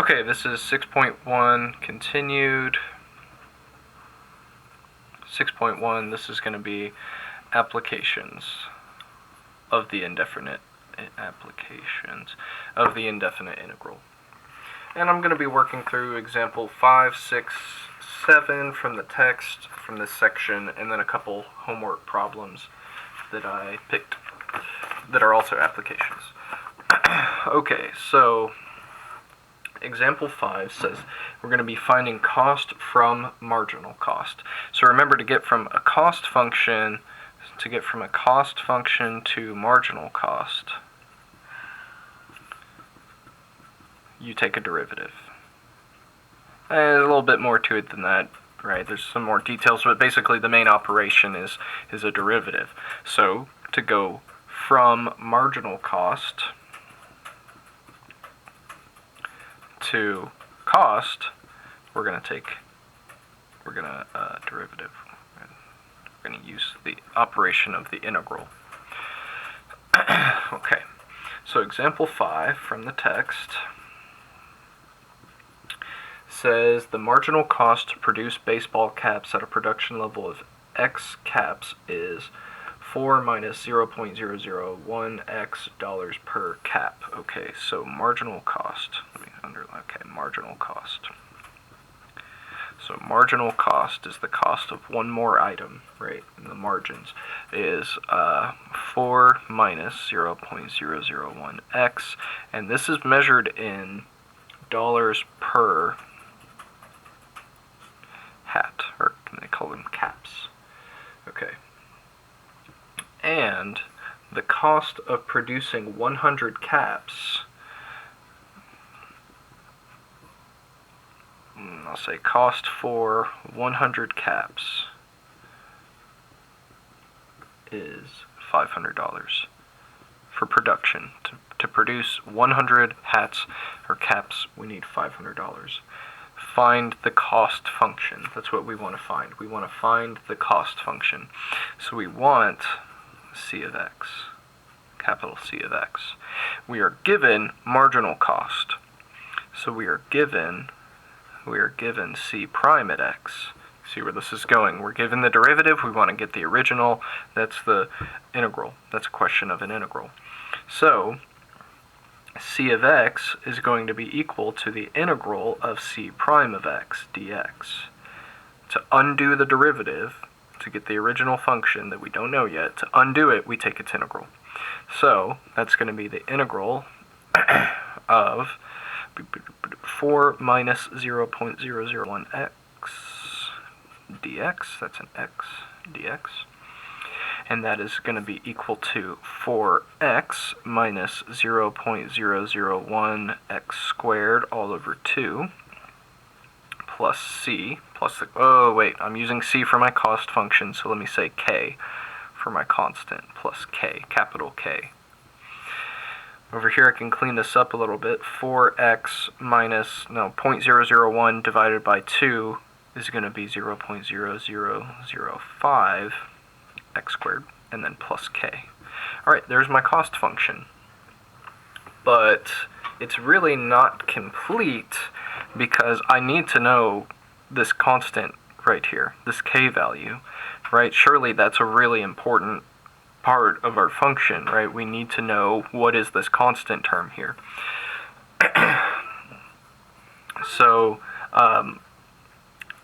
Okay, this is 6.1 continued. 6.1, this is going to be applications of the indefinite integral. And I'm going to be working through example 5, 6, 7 from the text from this section, and then a couple homework problems that I picked that are also applications. Okay, so example 5 says we're going to be finding cost from marginal cost. So remember, to get from a cost function to marginal cost, you take a derivative. There's a little bit more to it than that, right? There's some more details, but basically the main operation is a derivative. So to go from marginal cost to cost, we're going to derivative. We're going to use the operation of the integral. Okay, so example 5 from the text says the marginal cost to produce baseball caps at a production level of X caps is 4 minus 0.001 X dollars per cap. Okay, so marginal cost. Let me underline. Okay, marginal cost. So marginal cost is the cost of one more item, right, in the margins, is 4 minus 0.001 X, and this is measured in dollars per hat, or they call them caps. Okay. And the cost of producing 100 caps, I'll say cost for 100 caps is $500 for production. To produce 100 hats or caps, we need $500. Find the cost function. That's what we want to find. We want to find the cost function. So we want C of x, capital C of x. We are given marginal cost. So we are given C prime at x. See where this is going. We're given the derivative. We want to get the original. That's the integral. That's a question of an integral. So C of x is going to be equal to the integral of C prime of x dx. To undo the derivative, to get the original function that we don't know yet, to undo it, we take its integral. So that's going to be the integral of 4 minus 0.001 x dx, that's an x dx, and that is going to be equal to 4x minus 0.001 x squared all over 2 plus c plus the, oh wait, I'm using c for my cost function, so let me say k for my constant, plus k, capital K. Over here I can clean this up a little bit. 4x minus, 0.001 divided by 2 is going to be 0.0005 x squared, and then plus k. Alright, there's my cost function. But it's really not complete because I need to know this constant right here, this k value, right? Surely that's a really important part of our function, right? We need to know what is this constant term here. So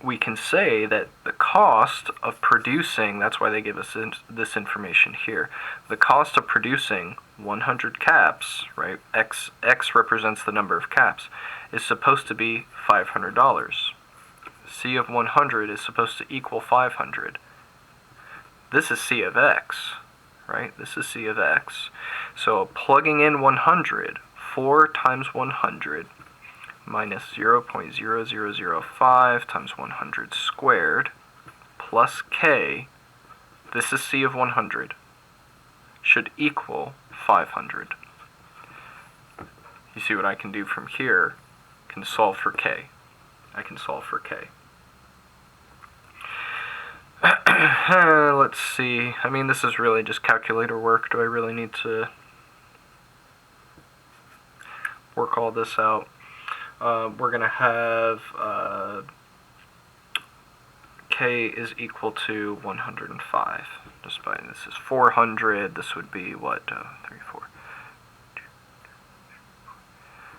we can say that the cost of producing, that's why they give us this information here, the cost of producing 100 caps, right, x represents the number of caps, is supposed to be $500. C of 100 is supposed to equal 500. This is C of x, right? This is C of x. So plugging in 100, 4 times 100 minus 0.0005 times 100 squared plus k, this is C of 100, should equal 500. You see what I can do from here? I can solve for k. I can solve for k. Let's see. I mean, this is really just calculator work. Do I really need to work all this out? we're going to have K is equal to 105. Just by this is 400. This would be what?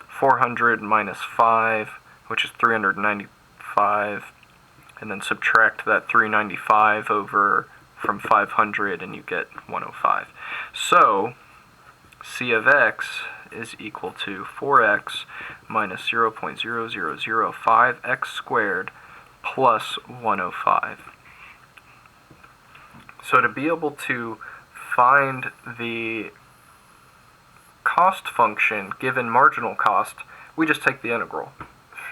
400 minus 5, which is 395, and then subtract that 395 over from 500, and you get 105. So C of x is equal to 4x minus 0.0005x squared plus 105. So to be able to find the cost function given marginal cost, we just take the integral.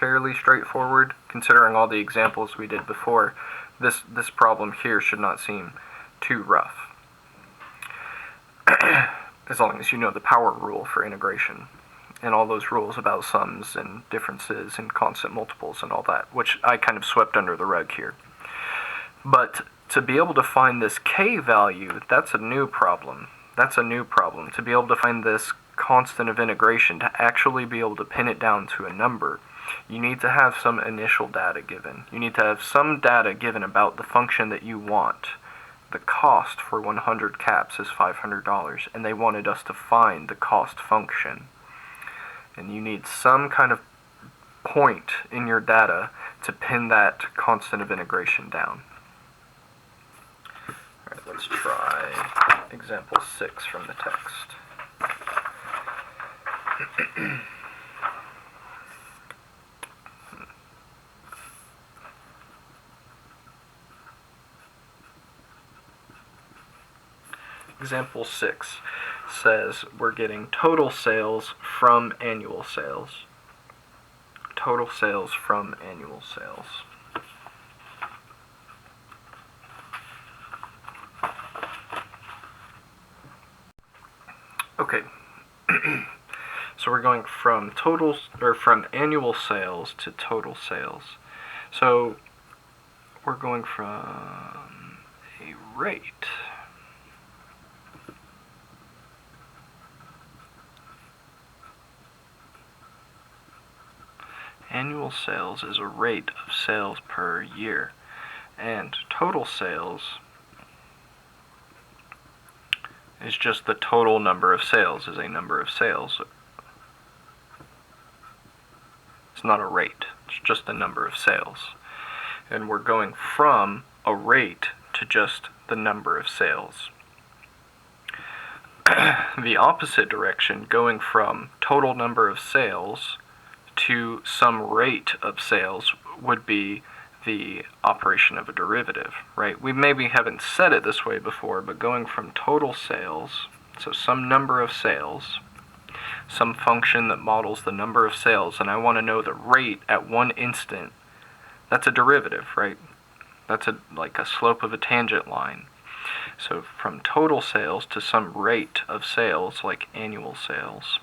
Fairly straightforward, considering all the examples we did before. This problem here should not seem too rough. As long as you know the power rule for integration, and all those rules about sums and differences and constant multiples and all that, which I kind of swept under the rug here. But to be able to find this k value, that's a new problem. That's a new problem. To be able to find this constant of integration, to actually be able to pin it down to a number, you need to have some initial data given. You need to have some data given about the function that you want. The cost for 100 caps is $500, and they wanted us to find the cost function. And you need some kind of point in your data to pin that constant of integration down. Alright, let's try example 6 from the text. Example 6 says we're getting total sales from annual sales. Total sales from annual sales. Okay. So we're going from from annual sales to total sales. So we're going from a rate annual sales is a rate of sales per year, and total sales is just the total number of sales, is a number of sales. It's not a rate, it's just the number of sales. And we're going from a rate to just the number of sales. The opposite direction, going from total number of sales to some rate of sales, would be the operation of a derivative, right? We maybe haven't said it this way before, but going from total sales, so some number of sales, some function that models the number of sales, and I want to know the rate at one instant, that's a derivative, right? That's like a slope of a tangent line. So from total sales to some rate of sales, like annual sales,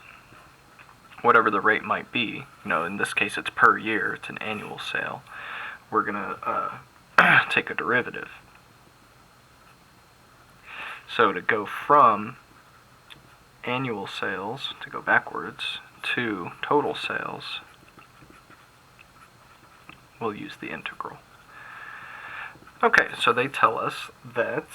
whatever the rate might be, in this case it's per year, it's an annual sale, we're going to take a derivative. So to go from annual sales, to go backwards, to total sales, we'll use the integral. Okay, so they tell us that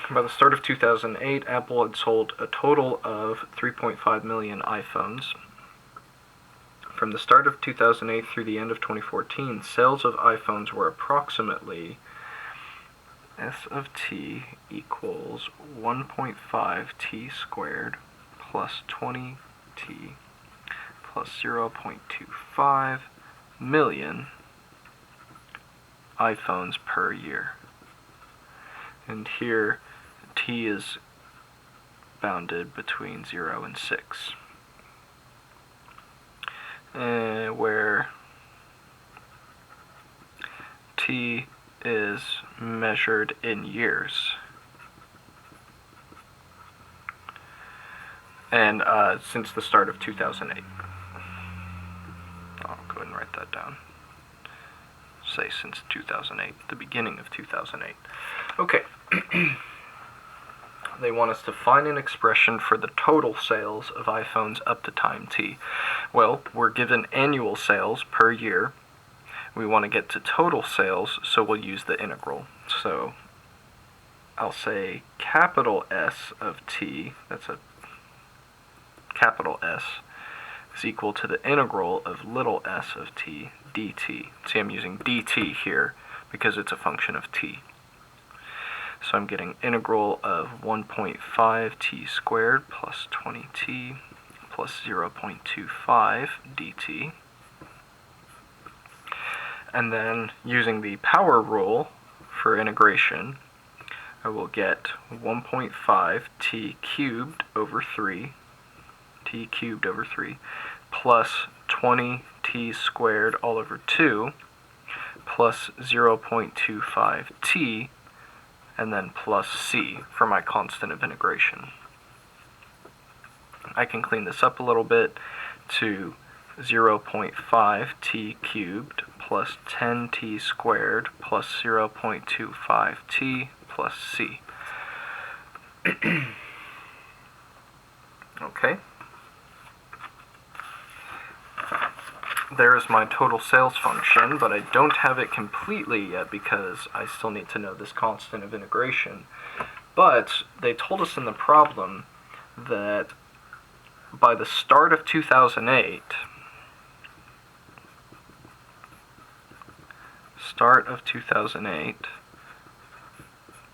by the start of 2008, Apple had sold a total of 3.5 million iPhones. From the start of 2008 through the end of 2014, sales of iPhones were approximately S of t equals 1.5 t squared plus 20t plus 0.25 million iPhones per year. And here t is bounded between 0 and 6. Where t is measured in years. And since the start of 2008. I'll go ahead and write that down. Say since 2008, the beginning of 2008. Okay. they want us to find an expression for the total sales of iPhones up to time t. Well, we're given annual sales per year. We want to get to total sales, so we'll use the integral. So I'll say capital S of t, that's a capital S, is equal to the integral of little s of t dt. See, I'm using dt here because it's a function of t. So I'm getting integral of 1.5 t squared plus 20t plus 0.25 dt. And then using the power rule for integration, I will get 1.5 t cubed over 3 plus 20t squared all over 2 plus 0.25 t, and then plus c for my constant of integration. I can clean this up a little bit to 0.5 t cubed plus 10t squared plus 0.25 t plus c. Okay. There's my total sales function, but I don't have it completely yet because I still need to know this constant of integration. But they told us in the problem that by the start of 2008,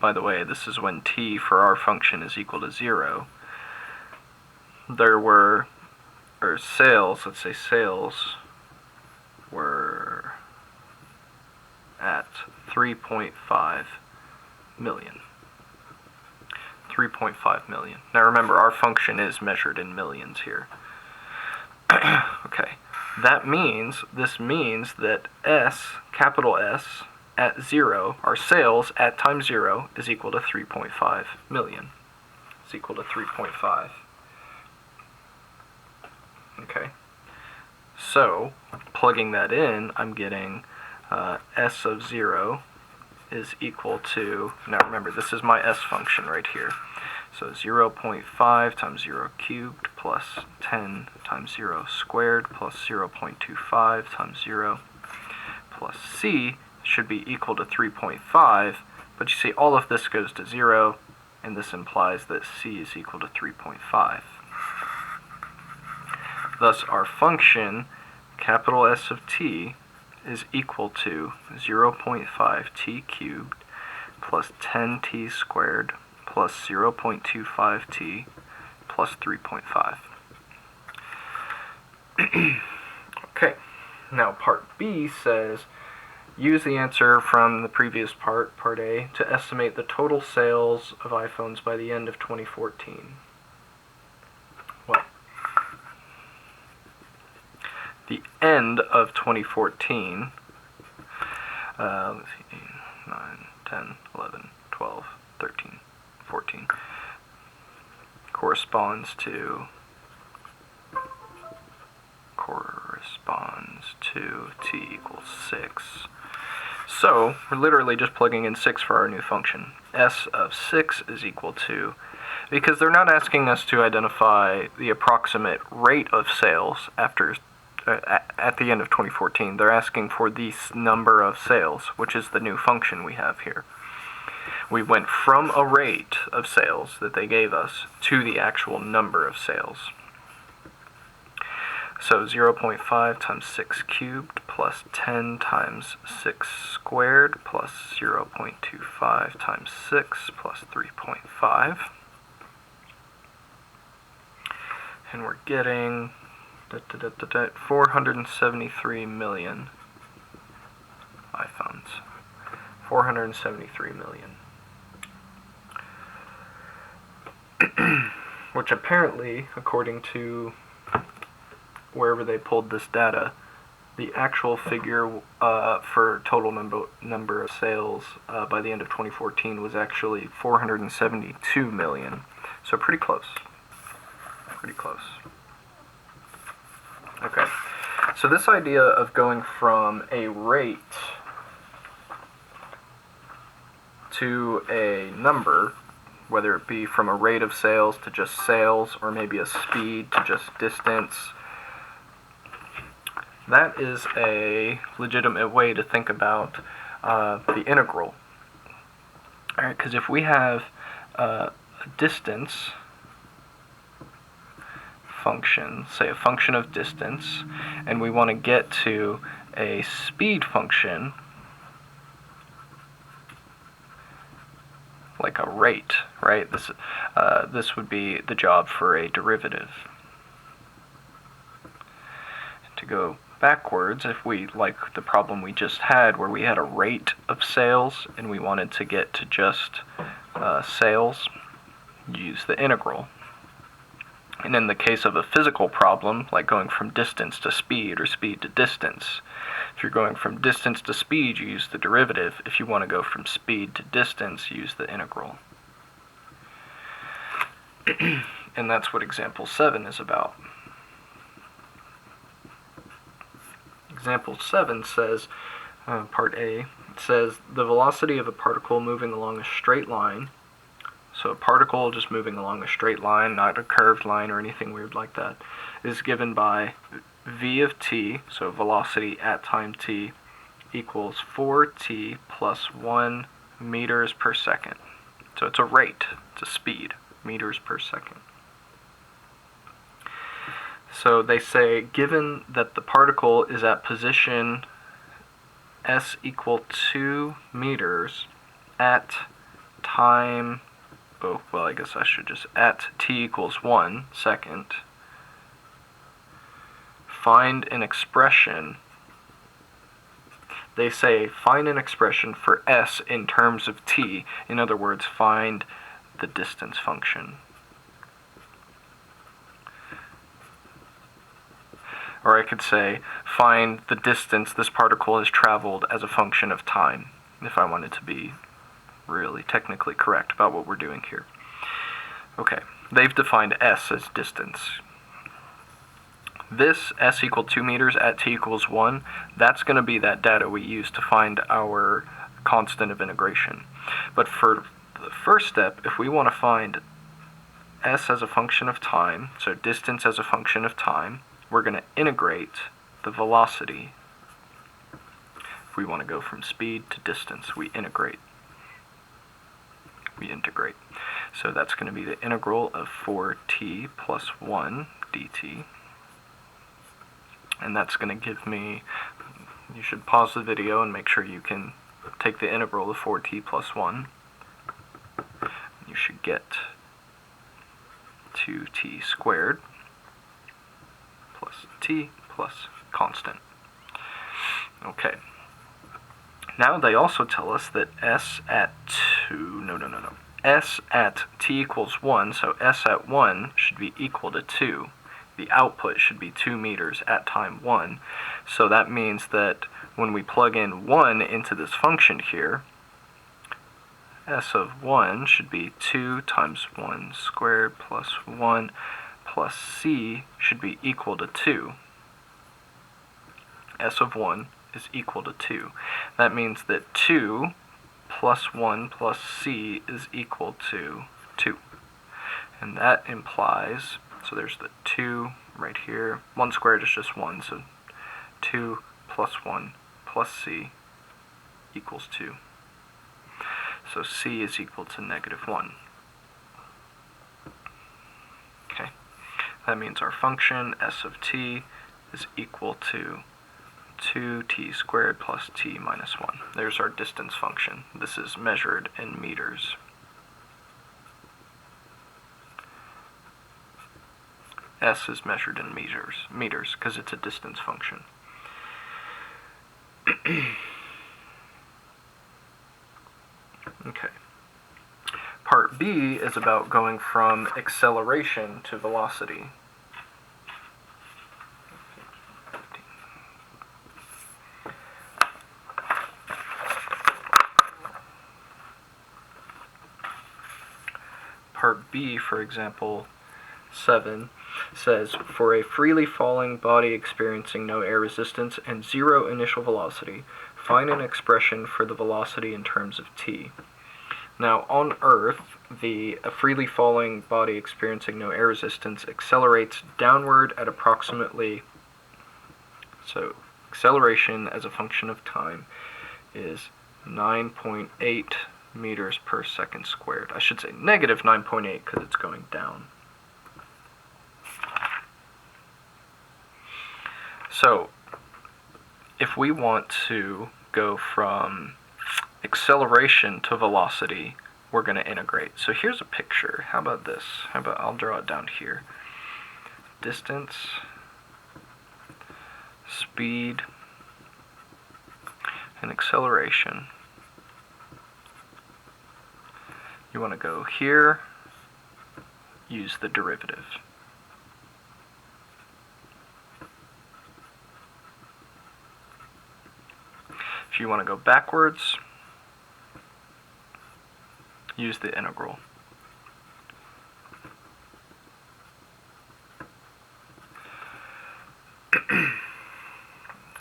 by the way, this is when t for our function is equal to 0, there were, or sales, let's say sales were at 3.5 million. 3.5 million. Now remember, our function is measured in millions here. Okay. This means that S, capital S, at 0, our sales at time 0 is equal to 3.5 million. It's equal to 3.5. Okay. So, plugging that in, I'm getting S of 0 is equal to, now remember, this is my S function right here. So 0.5 times 0 cubed plus 10 times 0 squared plus 0.25 times 0 plus c should be equal to 3.5, but you see all of this goes to 0, and this implies that c is equal to 3.5. Thus our function, capital S of t, is equal to 0.5 t cubed plus 10t squared plus 0.25 t plus 3.5. Okay, now part B says, use the answer from the previous part, part A, to estimate the total sales of iPhones by the end of 2014. Well, the end of 2014, let's see, 9, 10, 11, 12, 13, 14, corresponds to t equals 6. So, we're literally just plugging in 6 for our new function. S of 6 is equal to, because they're not asking us to identify the approximate rate of sales after at the end of 2014. They're asking for the number of sales, which is the new function we have here. We went from a rate of sales that they gave us to the actual number of sales. So 0.5 times 6 cubed plus 10 times 6 squared plus 0.25 times 6 plus 3.5. And we're getting 473 million iPhones. 473 million. Which apparently, according to wherever they pulled this data, the actual figure for total number of sales by the end of 2014 was actually 472 million. So pretty close. Pretty close. Okay. So this idea of going from a rate to a number whether it be from a rate of sails to just sails, or maybe a speed to just distance. That is a legitimate way to think about the integral. Alright, because if we have a distance function, say a function of distance, and we want to get to a speed function, like a rate, right? This would be the job for a derivative. To go backwards, if we, like the problem we just had where we had a rate of sails and we wanted to get to just sails, use the integral. And in the case of a physical problem, like going from distance to speed or speed to distance, if you're going from distance to speed, you use the derivative. If you want to go from speed to distance, use the integral. And that's what example 7 is about. Example 7 says, part A, it says the velocity of a particle moving along a straight line, so a particle just moving along a straight line, not a curved line or anything weird like that, is given by v of t, so velocity at time t, equals 4t plus 1 meters per second. So it's a rate, it's a speed, meters per second. So they say, given that the particle is at position s equal 2 meters at time, oh, well, I guess I should just, at t equals 1 second, find an expression. They say, find an expression for s in terms of t. In other words, find the distance function. Or I could say, find the distance this particle has traveled as a function of time, if I wanted to be really technically correct about what we're doing here. Okay, they've defined s as distance. This s equal 2 meters at t equals 1, that's going to be that data we use to find our constant of integration. But for the first step, if we want to find s as a function of time, so distance as a function of time, we're going to integrate the velocity. If we want to go from speed to distance, we integrate. So that's going to be the integral of 4t plus 1 dt. And that's going to give me, you should pause the video and make sure you can take the integral of 4t plus 1. You should get 2t squared plus t plus constant. Okay. Now they also tell us that s at s at t equals 1, so s at 1 should be equal to 2. The output should be 2 meters at time 1. So that means that when we plug in 1 into this function here, s of 1 should be 2 times 1 squared plus 1 plus c should be equal to 2. S of 1 is equal to 2. That means that 2 plus 1 plus c is equal to 2. And that implies, so there's the 2 right here. 1 squared is just 1, so 2 plus 1 plus c equals 2. So c is equal to -1. Okay. That means our function s of t is equal to 2t squared plus t minus 1. There's our distance function. This is measured in meters. S is measured in meters, because it's a distance function. Okay. Part B is about going from acceleration to velocity. Part B, for example, 7, says, for a freely falling body experiencing no air resistance and 0 initial velocity, find an expression for the velocity in terms of t. Now, on Earth, a freely falling body experiencing no air resistance accelerates downward at approximately, so acceleration as a function of time is 9.8 meters per second squared. I should say negative 9.8 because it's going down. So if we want to go from acceleration to velocity, we're going to integrate. So here's a picture. How about this? I'll draw it down here. Distance, speed, and acceleration. You want to go here, use the derivative. If you want to go backwards, use the integral.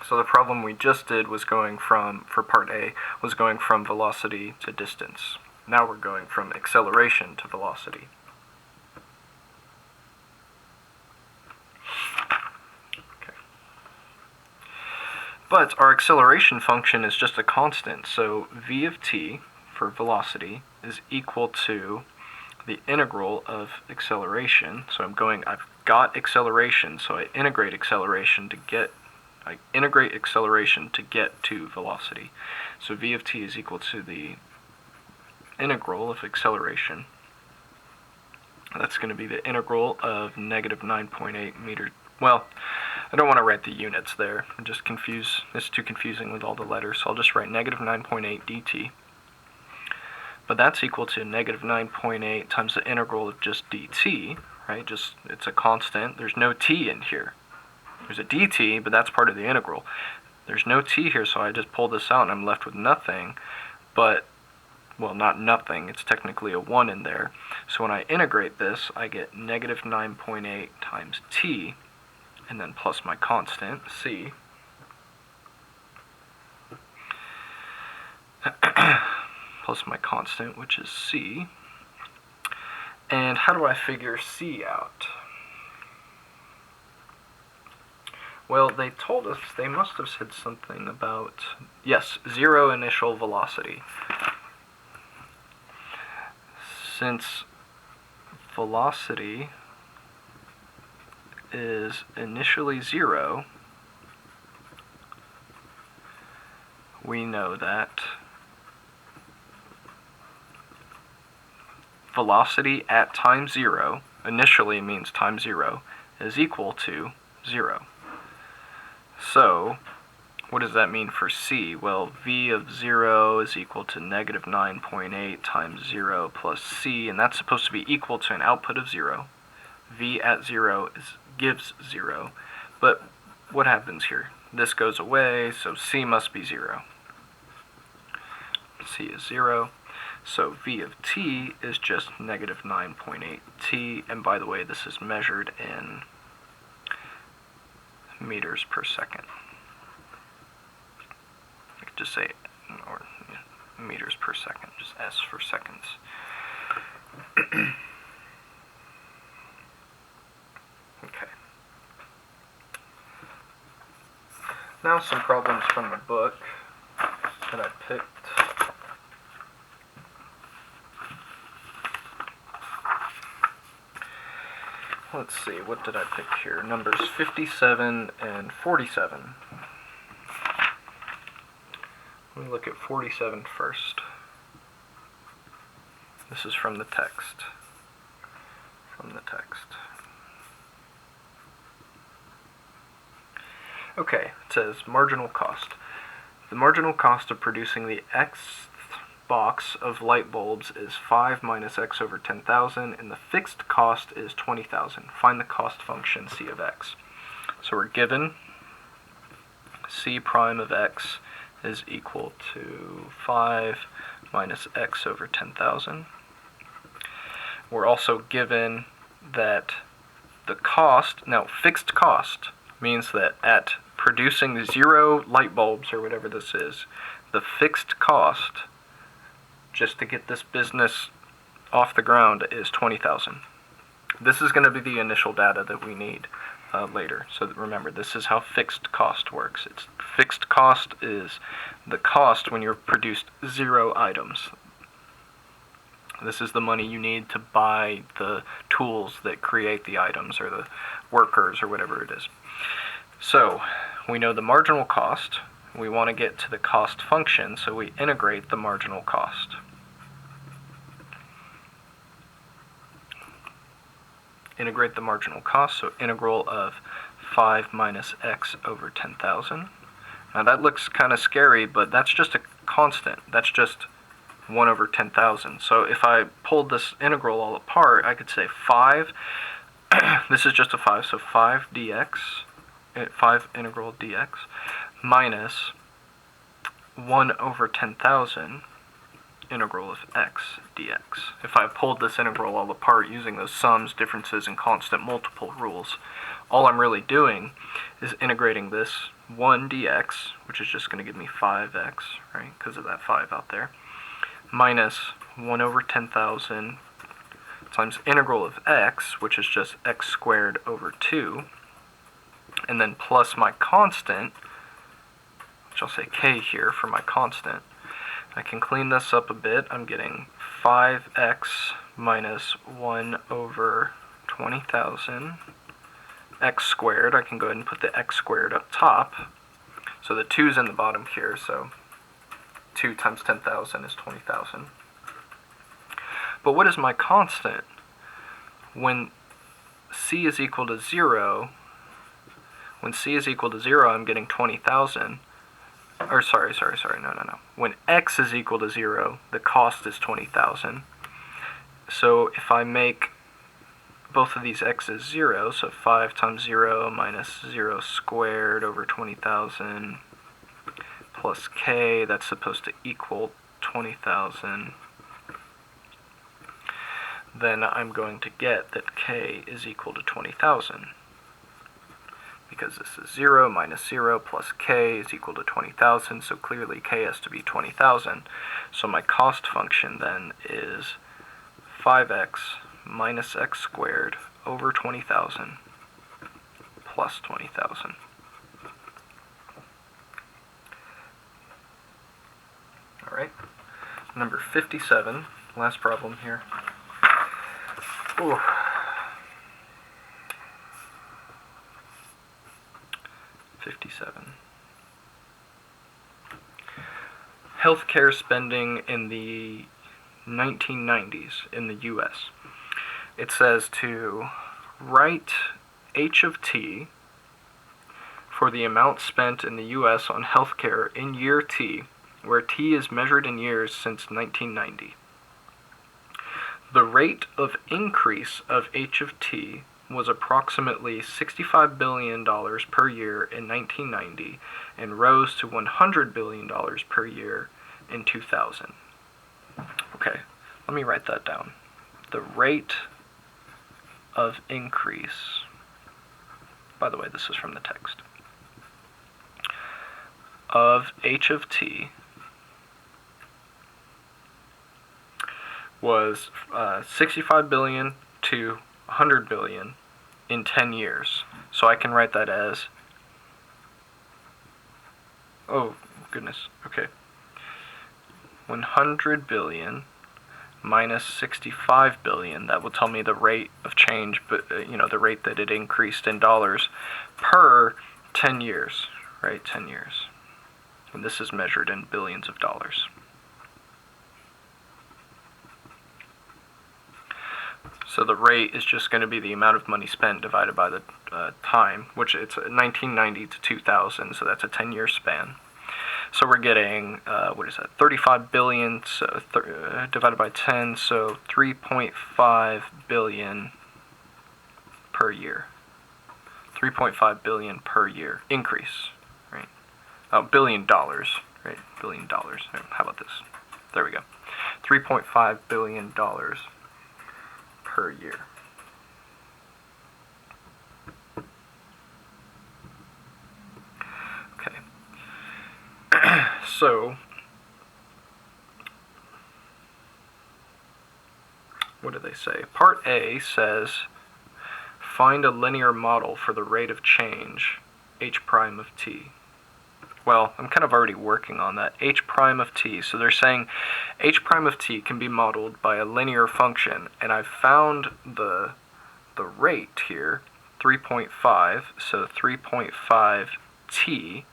So the problem we just did was going from, for part A, was going from velocity to distance. Now we're going from acceleration to velocity. Okay. But our acceleration function is just a constant, so v of t for velocity is equal to the integral of acceleration. So I've got acceleration, so I integrate acceleration to get to velocity. So v of t is equal to the integral of acceleration. That's going to be the integral of negative 9.8 meters. Well, I don't want to write the units there. It's too confusing with all the letters, so I'll just write negative 9.8 dt. But that's equal to negative 9.8 times the integral of just dt, right? It's a constant. There's no t in here. There's a dt, but that's part of the integral. There's no t here, so I just pull this out and I'm left with nothing. But, well, not nothing. It's technically a 1 in there. So when I integrate this, I get negative 9.8 times t, and then plus my constant, c. Plus my constant, which is c. And how do I figure c out? Well, they told us, they must have said something about, yes, zero initial velocity. Since velocity is initially zero, we know that velocity at time zero, initially means time zero, is equal to 0. So, what does that mean for c? Well, v of 0 is equal to negative 9.8 times 0 plus c, and that's supposed to be equal to an output of 0. V at 0 gives 0, but what happens here? This goes away, so c must be 0. C is 0. So v of t is just negative 9.8 t, and by the way, this is measured in meters per second. I could just say, or meters per second, just s for seconds. Okay. Now some problems from the book that I picked. Let's see, what did I pick here? Numbers 57 and 47. Let me look at 47 first. This is from the text. Okay, it says marginal cost. The marginal cost of producing the xth box of light bulbs is 5 minus x over 10,000, and the fixed cost is 20,000. Find the cost function c of x. So we're given c prime of x is equal to 5 minus x over 10,000. We're also given that the cost, now fixed cost means that at producing 0 light bulbs, or whatever this is, the fixed cost, just to get this business off the ground is 20,000. This is going to be the initial data that we need later. So remember, this is how fixed cost works. It's fixed cost is the cost when you're produced 0 items. This is the money you need to buy the tools that create the items or the workers or whatever it is. So we know the marginal cost. We want to get to the cost function, so we integrate the marginal cost. Integrate the marginal cost, so integral of 5 minus x over 10,000. Now that looks kind of scary, but that's just a constant. That's just 1 over 10,000. So if I pulled this integral all apart, I could say 5, this is just a 5, so 5 dx, 5 integral dx, minus 1 over 10,000 integral of x dx. If I pulled this integral all apart using those sums, differences, and constant multiple rules, all I'm really doing is integrating this 1 dx, which is just going to give me 5x, right, because of that 5 out there, minus 1 over 10,000 times integral of x, which is just x squared over 2, and then plus my constant, which I'll say k here for my constant. I can clean this up a bit. I'm getting 5x minus 1 over 20,000 x squared. I can go ahead and put the x squared up top. So the 2's in the bottom here, so 2 times 10,000 is 20,000. But what is my constant? When c is equal to 0, I'm getting 20,000. Or sorry, no. When x is equal to 0, the cost is 20,000. So if I make both of these x's 0, so 5 times 0 minus 0 squared over 20,000 plus k, that's supposed to equal 20,000, then I'm going to get that k is equal to 20,000. Because this is 0 minus 0 plus k is equal to 20,000, so clearly k has to be 20,000. So my cost function then is 5x minus x squared over 20,000 plus 20,000. Alright, number 57, last problem here. Ooh. 57. Healthcare spending in the 1990s in the U.S. It says to write h of t for the amount spent in the U.S. on healthcare in year t, where t is measured in years since 1990. The rate of increase of h of t was approximately $65 billion per year in 1990 and rose to $100 billion per year in 2000. Okay, let me write that down. The rate of increase, by the way, this is from the text, of h of t was 65 billion to 100 billion in 10 years. So I can write that as, oh goodness, okay, 100 billion minus 65 billion. That will tell me the rate of change, but the rate that it increased in dollars per 10 years, right? 10 years. And this is measured in billions of dollars. So the rate is just going to be the amount of money spent divided by the time, which it's 1990 to 2000, so that's a 10-year span. So we're getting, 35 billion so divided by 10, so 3.5 billion per year. 3.5 billion per year increase, right? $1 billion, right? $1 billion. How about this? There we go. $3.5 billion per year. Okay. So they say. Part A says, find a linear model for the rate of change, h prime of t. Well, I'm kind of already working on that. H prime of t. So they're saying h prime of t can be modeled by a linear function, and I've found the rate here, 3.5. So 3.5 t.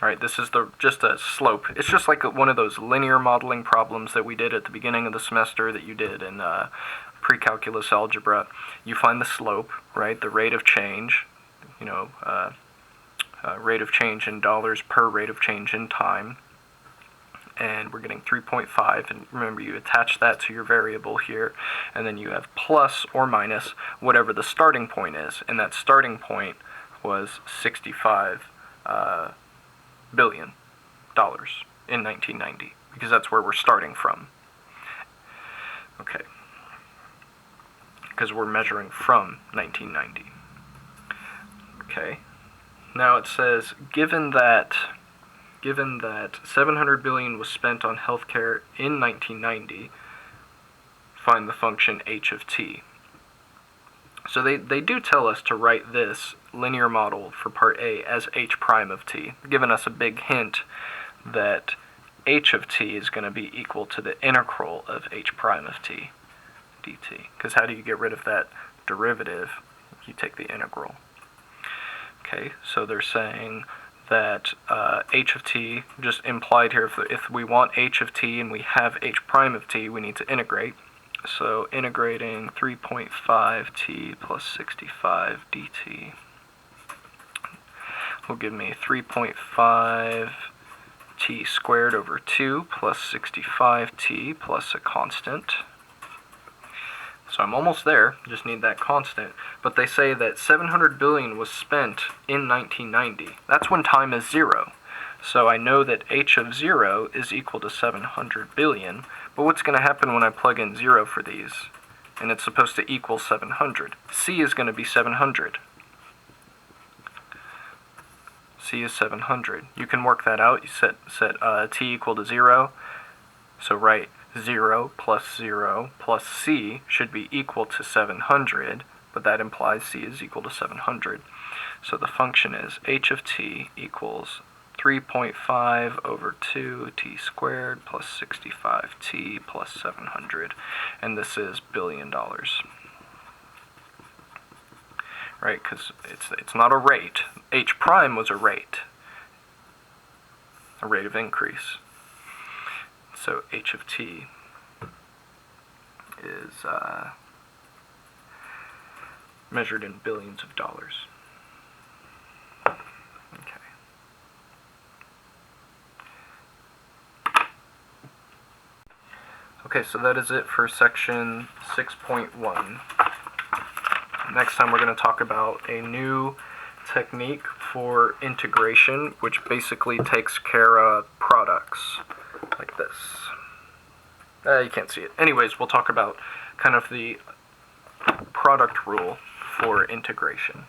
All right, this is just a slope. It's just like one of those linear modeling problems that we did at the beginning of the semester that you did in pre-calculus algebra. You find the slope, right? The rate of change. Rate of change in dollars per rate of change in time, and we're getting 3.5, and remember you attach that to your variable here, and then you have plus or minus whatever the starting point is, and that starting point was $65 billion in 1990, because that's where we're starting from. Okay, because we're measuring from 1990. Okay. Now it says, given that 700 billion was spent on healthcare in 1990, find the function h of t. So they do tell us to write this linear model for part A as h prime of t, giving us a big hint that h of t is going to be equal to the integral of h prime of t dt. Because how do you get rid of that derivative? You take the integral. Okay, so they're saying that h of t, just implied here, if we want h of t and we have h prime of t, we need to integrate. So integrating 3.5 t plus 65 dt will give me 3.5 t squared over 2 plus 65 t plus a constant. So I'm almost there, just need that constant. But they say that 700 billion was spent in 1990. That's when time is 0. So I know that h of 0 is equal to 700 billion. But what's going to happen when I plug in 0 for these? And it's supposed to equal 700. C is going to be 700. C is 700. You can work that out. You set t equal to 0. So write 0 plus c should be equal to 700, but that implies c is equal to 700. So the function is h of t equals 3.5 over 2 t squared plus 65 t plus 700, and this is billion dollars. Right, because it's not a rate. H prime was a rate of increase. So h of t is measured in billions of dollars. Okay. Okay, so that is it for section 6.1. Next time we're going to talk about a new technique for integration, which basically takes care of products like this. You can't see it. Anyways, we'll talk about kind of the product rule for integration.